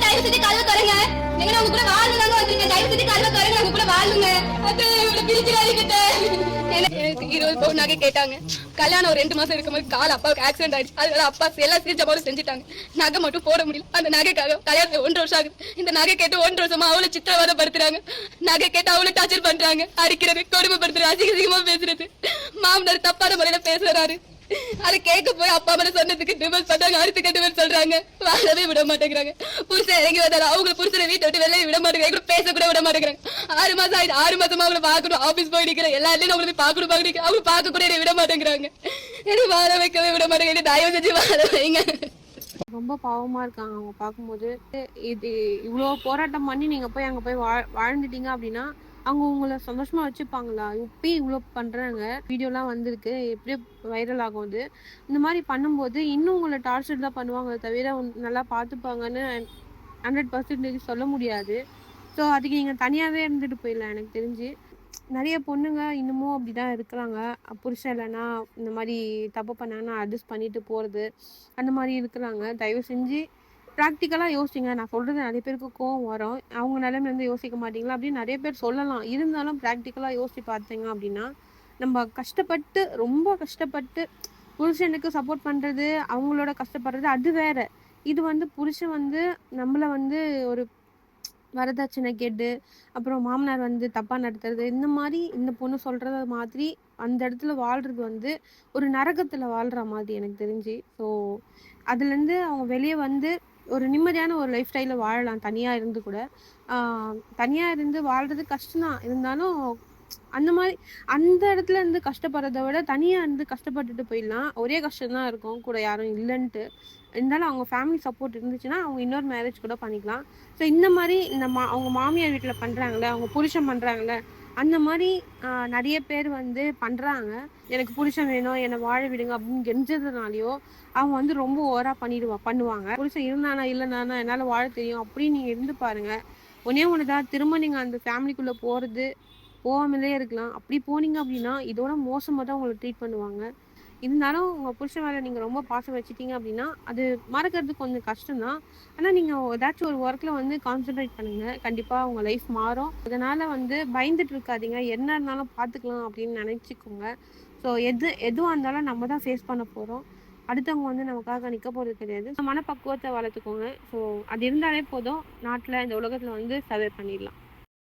தயவு செஞ்சு கதவை தரங்க. நீங்க உங்க கூட வாழணும்னு வந்தீங்க. தயவு செஞ்சு கதவை தரங்க, உங்க கூட வாழுங்க. அது இவளை பிரிச்சுடாதீங்க. எனக்கு 20 பவுன் நகை கேட்டாங்க. கல்யாணம் ஒரு 2 மாசம் இருக்கும்போது கால் அப்பாவுக்கு ஆக்சிடென்ட் ஆயிடுச்சு. அதனால அப்பா எல்லாம் செஞ்ச செஞ்சுட்டாங்க. நகை மட்டும் போட முடியல. அந்த நகைக்காக கல்யாணம் 1 வருஷம் ஆகுது. இந்த நகை கேட்டு 1 வருஷமா அவ்வளவு சித்திரவதைப்படுத்துறாங்க. நகை கேட்டு அவ்வளவு டார்ச்சர் பண்றாங்க. அடிக்கிறது, கொடுமைப்படுத்துறது, அசிங்கமா பேசுறது, மாமனார் தப்பான முறையில பேசுறாரு. அதை கேட்க போய் அப்பா மேல சொன்னதுக்கு டிவோர்ஸ் பண்றாங்க. அடுத்து டிவோர்ஸ் சொல்றாங்க. வாழவே விட மாட்டேங்கிறாங்க. புருஷன் இறங்கி வந்தாரு. அவங்க புருஷனை வீட்டை விட்டு வெளியே விட மாட்டேங்கிறாங்க. பேச கூட விட மாட்டேங்கிறாங்க. 6 மாசம் ஆயிடுச்சு. 6 மாசமா அவங்களை பாக்கணும். ஆபீஸ் போய் நிக்கிறேன். எல்லா இடத்துலயும் அவங்களை போய் பாக்கணும். அவங்க பார்க்க கூட விட மாட்டேங்கிறாங்க. எனக்கு வாழ வைக்கவே விட மாட்டேங்கிறாங்க. தயவு செஞ்சு வாழ வைங்க. ரொம்ப பாவமா இருக்காங்க அவங்க பார்க்கும்போது. இது இவ்வளோ போராட்டம் பண்ணி நீங்க போய் அங்க போய் வாழ்ந்துட்டீங்க அப்படின்னா அவங்க உங்களை சந்தோஷமா வச்சுப்பாங்களா? இப்பயும் இவ்வளோ பண்றாங்க. வீடியோலாம் வந்திருக்கு, எப்படியோ வைரல் ஆகும். அது இந்த மாதிரி பண்ணும்போது இன்னும் உங்களை டார்ச்சர் தான் பண்ணுவாங்க தவிர நல்லா பார்த்துப்பாங்கன்னு 100% சொல்ல முடியாது. ஸோ அதுக்கு நீங்கள் தனியாகவே இருந்துட்டு போயிடலாம். எனக்கு தெரிஞ்சு நிறைய பொண்ணுங்க இன்னமும் அப்படிதான் இருக்கிறாங்க. புருஷன் இல்லைன்னா இந்த மாதிரி தப்பு பண்ணாங்கன்னா அட்ஜஸ்ட் பண்ணிட்டு போகிறது, அந்த மாதிரி இருக்கிறாங்க. தயவு செஞ்சு ப்ராக்டிக்கலாக யோசிங்க. நான் சொல்கிறது நிறைய பேருக்கு கோவம் வரும். அவங்க நிலைமையிலேருந்து யோசிக்க மாட்டீங்களா அப்படின்னு நிறைய பேர் சொல்லலாம். இருந்தாலும் ப்ராக்டிக்கலாக யோசிச்சு பார்த்தீங்க அப்படின்னா நம்ம கஷ்டப்பட்டு ரொம்ப கஷ்டப்பட்டு புருஷனுக்கு சப்போர்ட் பண்ணுறது, அவங்களோட கஷ்டப்படுறது அது வேற. இது புருஷன் நம்மளை ஒரு வரதட்சணை கேட்டு அப்புறம் மாமனார் தப்பா நடத்துறது, இந்த மாதிரி இந்த பொண்ணு சொல்றது மாதிரி அந்த இடத்துல வாழ்றது ஒரு நரகத்துல வாழ்ற மாதிரி எனக்கு தெரிஞ்சு. ஸோ அதுலேருந்து அவங்க வெளியே ஒரு நிம்மதியான ஒரு லைஃப் ஸ்டைலில் வாழலாம். தனியாக இருந்து கூட தனியாக இருந்து வாழ்றது கஷ்டம்தான். இருந்தாலும் அந்த மாதிரி அந்த இடத்துல இருந்து கஷ்டப்படுறத விட தனியாக இருந்து கஷ்டப்பட்டுட்டு போயிடலாம். ஒரே கஷ்டம்தான் இருக்கும், கூட யாரும் இல்லைன்ட்டு. இருந்தாலும் அவங்க ஃபேமிலி சப்போர்ட் இருந்துச்சுன்னா அவங்க இன்னொரு மேரேஜ் கூட பண்ணிக்கலாம். ஸோ இந்த மாதிரி அவங்க மாமியார் வீட்டில் பண்ணுறாங்களே, அவங்க புருஷன் பண்ணுறாங்களே, அந்த மாதிரி நிறைய பேர் பண்ணுறாங்க. எனக்கு புருஷன் வேணும், என்னை வாழ விடுங்க அப்படின்னு கெஞ்சதுனாலையோ அவங்க ரொம்ப ஓவராக பண்ணுவாங்க. புருஷன் இருந்தானா இல்லைனானா என்னால் வாழ தெரியும் அப்படின்னு நீங்கள் இருந்து பாருங்கள். ஒன்று தான், திரும்ப நீங்கள் அந்த ஃபேமிலிக்குள்ளே போகிறது போகாமலே இருக்கலாம். அப்படி போனீங்க அப்படின்னா இதோட மோசமாக தான் உங்களை ட்ரீட் பண்ணுவாங்க. இருந்தாலும் உங்கள் புருஷன் மேலே நீங்கள் ரொம்ப பாசம் வச்சுட்டீங்க அப்படின்னா அது மறக்கிறது கொஞ்சம் கஷ்டம்தான். ஆனால் நீங்கள் ஏதாச்சும் ஒரு ஒர்க்கில் கான்சென்ட்ரேட் பண்ணுங்கள். கண்டிப்பாக உங்கள் லைஃப் மாறும். அதனால் பயந்துட்டு இருக்காதீங்க. என்ன இருந்தாலும் பார்த்துக்கலாம் அப்படின்னு நினச்சிக்கோங்க. ஸோ எதுவாக இருந்தாலும் நம்ம தான் ஃபேஸ் பண்ண போகிறோம். அடுத்தவங்க நமக்காக நிற்க போகிறது கிடையாது. மனப்பக்குவத்தை வளர்த்துக்கோங்க. ஸோ அது இருந்தாலே போதும், நாட்டில் இந்த உலகத்தில் சர்வே பண்ணிடலாம்.